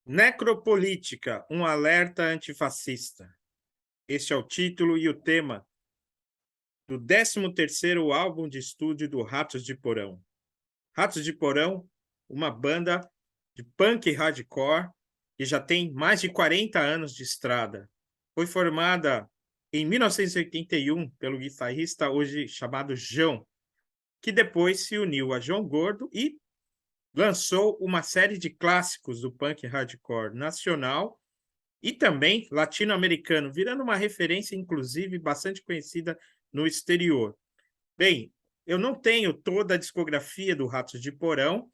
Necropolítica, um alerta antifascista. Este é o título e o tema do 13º álbum de estúdio do Ratos de Porão. Ratos de Porão, uma banda de punk hardcore que já tem mais de 40 anos de estrada. Foi formada em 1981 pelo guitarrista hoje chamado João, que depois se uniu a João Gordo e lançou uma série de clássicos do punk hardcore nacional e também latino-americano, virando uma referência, inclusive, bastante conhecida no exterior. Bem, eu não tenho toda a discografia do Ratos de Porão,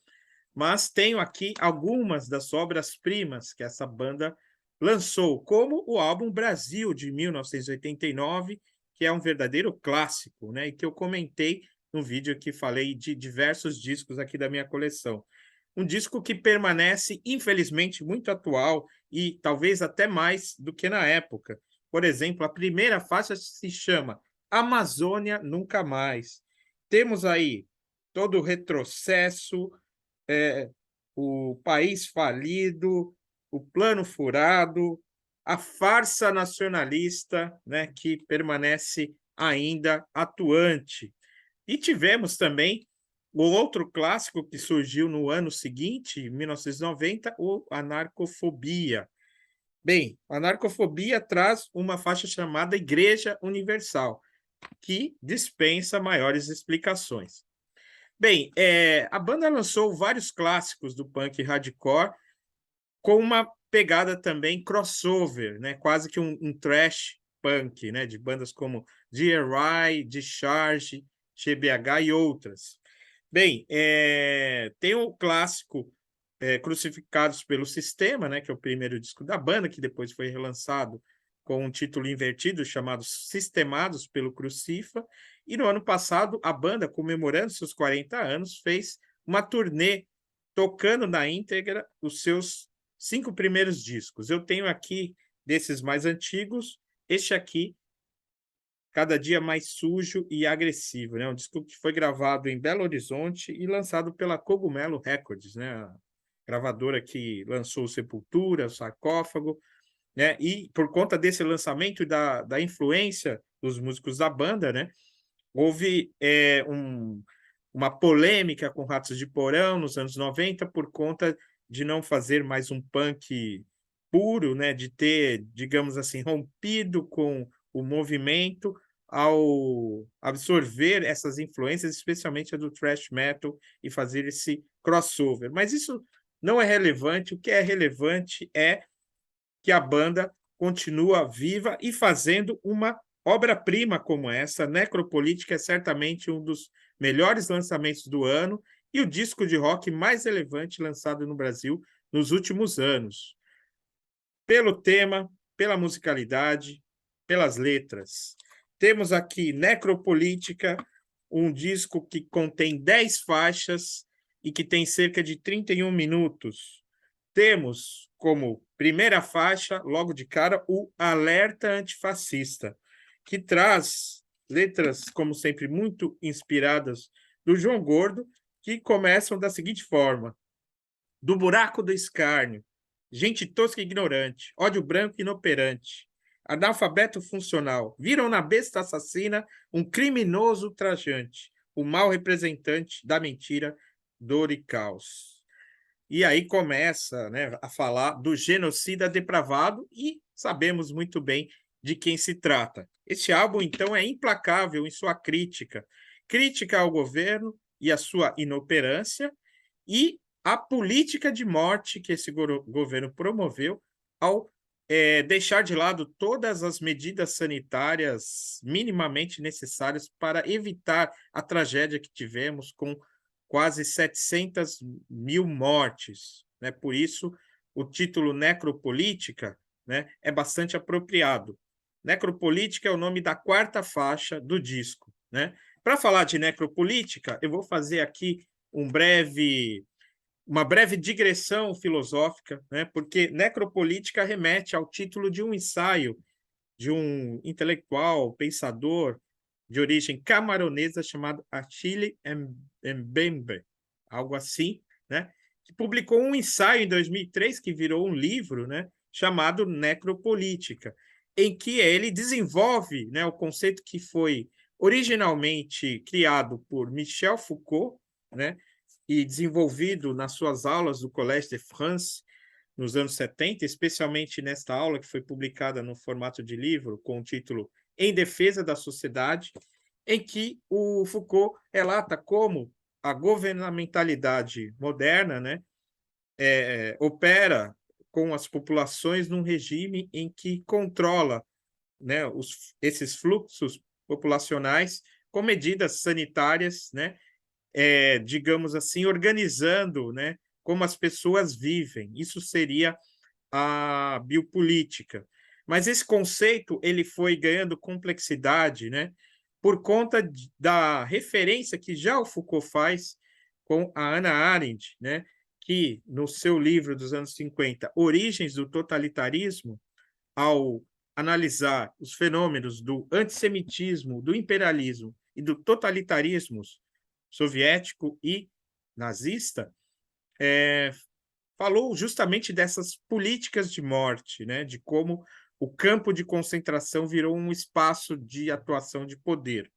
mas tenho aqui algumas das obras-primas que essa banda lançou, como o álbum Brasil, de 1989, que é um verdadeiro clássico, né? E que eu comentei no vídeo que falei de diversos discos aqui da minha coleção. Um disco que permanece, infelizmente, muito atual e talvez até mais do que na época. Por exemplo, a primeira faixa se chama Amazônia Nunca Mais. Temos aí todo o retrocesso, é, o país falido, o plano furado, a farsa nacionalista, né, que permanece ainda atuante. E tivemos também o outro clássico que surgiu no ano seguinte, em 1990, o Anarcofobia. Bem, a Anarcofobia traz uma faixa chamada Igreja Universal, que dispensa maiores explicações. Bem, a banda lançou vários clássicos do punk hardcore com uma pegada também crossover, né? Quase que um thrash punk, né? De bandas como DRI, Discharge, GBH e outras. Bem, tem o clássico Crucificados pelo Sistema, né? Que é o primeiro disco da banda, que depois foi relançado com um título invertido chamado Sistemados pelo Crucifa. E no ano passado, a banda, comemorando seus 40 anos, fez uma turnê tocando na íntegra os seus 5 primeiros discos. Eu tenho aqui, desses mais antigos, este aqui, Cada Dia Mais Sujo e Agressivo, né? Um disco que foi gravado em Belo Horizonte e lançado pela Cogumelo Records, né? A gravadora que lançou o Sepultura, o Sarcófago, né? E por conta desse lançamento e da influência dos músicos da banda, né? Houve uma polêmica com Ratos de Porão nos anos 90 por conta de não fazer mais um punk puro, né? De ter, digamos assim, rompido com o movimento ao absorver essas influências, especialmente a do thrash metal, e fazer esse crossover. Mas isso não é relevante. O que é relevante é que a banda continua viva e fazendo uma obra-prima como essa. Necropolítica é certamente um dos melhores lançamentos do ano e o disco de rock mais relevante lançado no Brasil nos últimos anos. Pelo tema, pela musicalidade, pelas letras. Temos aqui Necropolítica, um disco que contém 10 faixas e que tem cerca de 31 minutos. Temos como primeira faixa, logo de cara, o Alerta Antifascista, que traz letras, como sempre, muito inspiradas do João Gordo, que começam da seguinte forma: do buraco do escárnio, gente tosca e ignorante, ódio branco e inoperante, analfabeto funcional, viram na besta assassina um criminoso ultrajante, o mau representante da mentira, dor e caos. E aí começa, né, a falar do genocida depravado e sabemos muito bem de quem se trata. Este álbum, então, é implacável em sua crítica. Crítica ao governo e à sua inoperância e à política de morte que esse governo promoveu ao deixar de lado todas as medidas sanitárias minimamente necessárias para evitar a tragédia que tivemos com quase 700 mil mortes. Né? Por isso, o título Necropolítica, né, é bastante apropriado. Necropolítica é o nome da quarta faixa do disco. Né? Para falar de necropolítica, eu vou fazer aqui uma breve digressão filosófica, né? Porque necropolítica remete ao título de um ensaio de um intelectual, pensador de origem camaronesa chamado Achille Mbembe, algo assim, né? que publicou um ensaio em 2003 que virou um livro, né, chamado Necropolítica, em que ele desenvolve, né, o conceito que foi originalmente criado por Michel Foucault, né, e desenvolvido nas suas aulas do Collège de France nos anos 70, especialmente nesta aula que foi publicada no formato de livro com o título Em Defesa da Sociedade, em que o Foucault relata como a governamentalidade moderna, né, opera com as populações num regime em que controla, né, esses fluxos populacionais com medidas sanitárias, né, digamos assim, organizando, né, como as pessoas vivem. Isso seria a biopolítica. Mas esse conceito ele foi ganhando complexidade, né, por conta da referência que já o Foucault faz com a Hannah Arendt, né, que no seu livro dos anos 50, Origens do Totalitarismo, ao analisar os fenômenos do antissemitismo, do imperialismo e do totalitarismo soviético e nazista, falou justamente dessas políticas de morte, né? De como o campo de concentração virou um espaço de atuação de poder.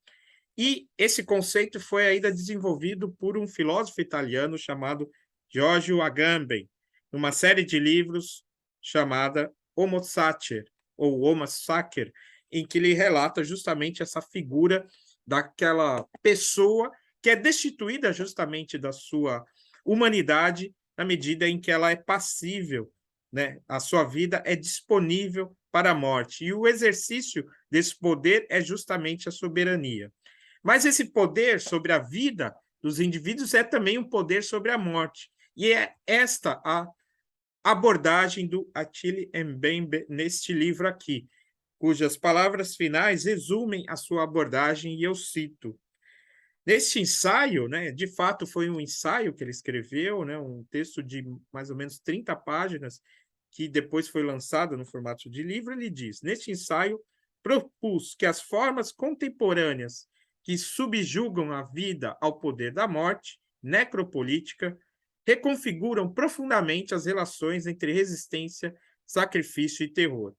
E esse conceito foi ainda desenvolvido por um filósofo italiano chamado Giorgio Agamben, numa série de livros chamada Homo Sacer, ou Homo Sacer, em que ele relata justamente essa figura daquela pessoa que é destituída justamente da sua humanidade na medida em que ela é passível, né? A sua vida é disponível para a morte. E o exercício desse poder é justamente a soberania. Mas esse poder sobre a vida dos indivíduos é também um poder sobre a morte. E é esta a abordagem do Achille Mbembe neste livro aqui, cujas palavras finais resumem a sua abordagem, e eu cito. Neste ensaio, né, de fato foi um ensaio que ele escreveu, né, um texto de mais ou menos 30 páginas, que depois foi lançado no formato de livro, ele diz: neste ensaio, propus que as formas contemporâneas que subjugam a vida ao poder da morte, necropolítica, reconfiguram profundamente as relações entre resistência, sacrifício e terror.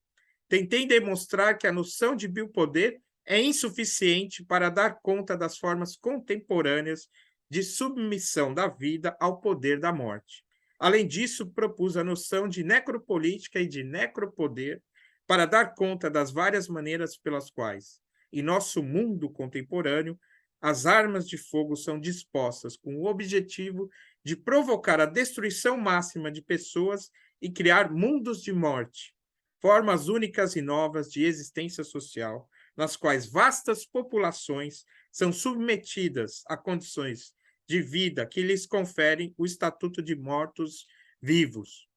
Tentei demonstrar que a noção de biopoder é insuficiente para dar conta das formas contemporâneas de submissão da vida ao poder da morte. Além disso, propus a noção de necropolítica e de necropoder para dar conta das várias maneiras pelas quais, em nosso mundo contemporâneo, as armas de fogo são dispostas com o objetivo de provocar a destruição máxima de pessoas e criar mundos de morte, formas únicas e novas de existência social, nas quais vastas populações são submetidas a condições de vida que lhes conferem o estatuto de mortos-vivos.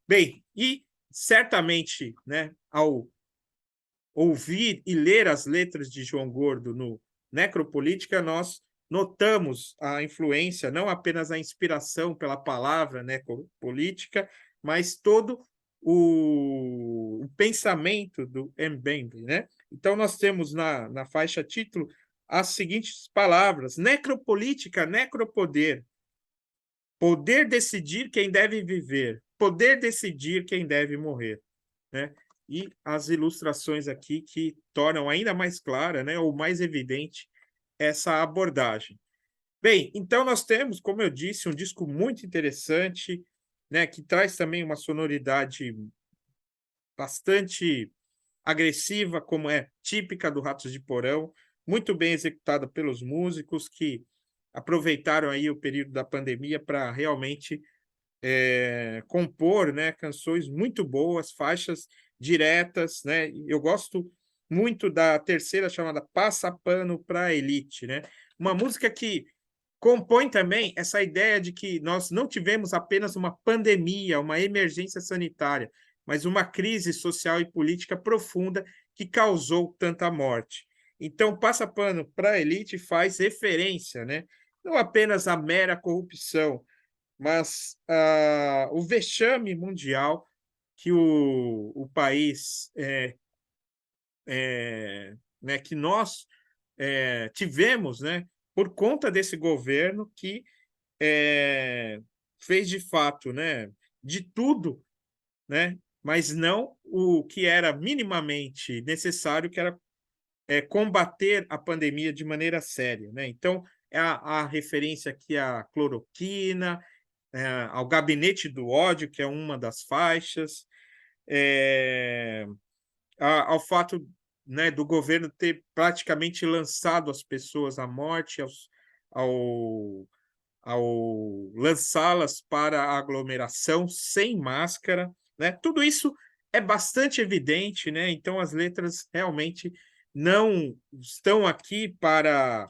Bem, e certamente, né, ao ouvir e ler as letras de João Gordo no Necropolítica, nós notamos a influência, não apenas a inspiração pela palavra necropolítica, mas todo o pensamento do Mbembe, né? Então, nós temos na faixa título as seguintes palavras: necropolítica, necropoder, poder decidir quem deve viver, poder decidir quem deve morrer, né? E as ilustrações aqui que tornam ainda mais clara, né, ou mais evidente essa abordagem. Bem, então nós temos, como eu disse, um disco muito interessante, né, que traz também uma sonoridade bastante agressiva, como é típica do Ratos de Porão, muito bem executada pelos músicos que aproveitaram aí o período da pandemia para realmente compor, né, canções muito boas, faixas diretas, né? Eu gosto muito da terceira chamada Passa Pano para a Elite, né? Uma música que compõe também essa ideia de que nós não tivemos apenas uma pandemia, uma emergência sanitária, mas uma crise social e política profunda que causou tanta morte. Então, Passa Pano para a Elite faz referência, né? Não apenas à mera corrupção, mas o vexame mundial que o país, né, que nós tivemos, né, por conta desse governo que fez de fato, né, de tudo, né, mas não o que era minimamente necessário, que era combater a pandemia de maneira séria, né? Então, a referência aqui à cloroquina, ao gabinete do ódio, que é uma das faixas, eh, ao fato, né, do governo ter praticamente lançado as pessoas à morte, ao, ao lançá-las para a aglomeração sem máscara, né? Tudo isso é bastante evidente, né? Então as letras realmente não estão aqui para,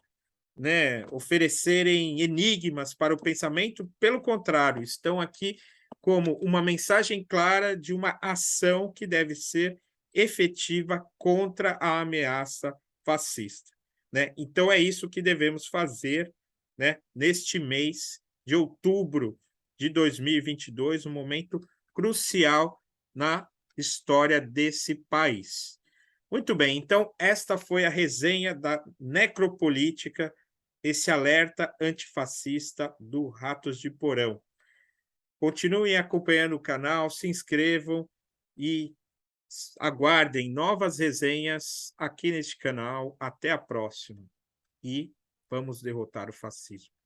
né, oferecerem enigmas para o pensamento, pelo contrário, estão aqui como uma mensagem clara de uma ação que deve ser efetiva contra a ameaça fascista, né? Então é isso que devemos fazer, né, neste mês de outubro de 2022, um momento crucial na história desse país. Muito bem, então esta foi a resenha da necropolítica, esse alerta antifascista do Ratos de Porão. Continuem acompanhando o canal, se inscrevam e aguardem novas resenhas aqui neste canal. Até a próxima. E vamos derrotar o fascismo.